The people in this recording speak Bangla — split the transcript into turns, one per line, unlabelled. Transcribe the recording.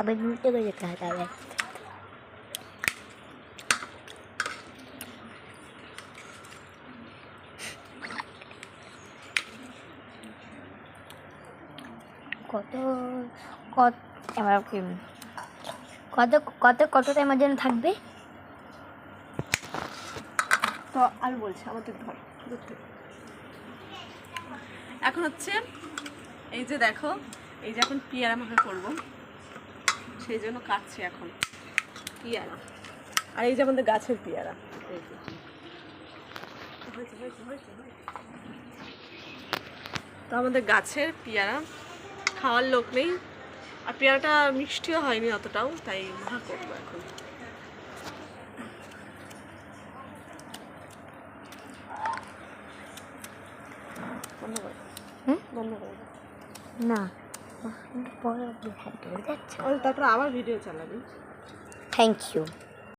আবার ঘুরতে করে যেতে হয় তাহলে। কত কত এবার কি কত কত কত টাইমের জন্য থাকবে?
তো আমি বলছি আমাদের ধর এখন হচ্ছে এই যে দেখো, এই যে এখন পেয়ারা মাখা করবো, সেই জন্য কাটছি এখন পেয়ারা। আর এই যে আমাদের গাছের পেয়ারা, তো আমাদের গাছের পেয়ারা খাওয়ার লোক নেই, আর পেয়ারাটা মিষ্টিও হয়নি অতটাও, তাই মাখা করবো এখন। বন্ধ করে বন্ধ করে
না পরে যাচ্ছে।
তারপরে আবার ভিডিও চালাবি।
Thank you.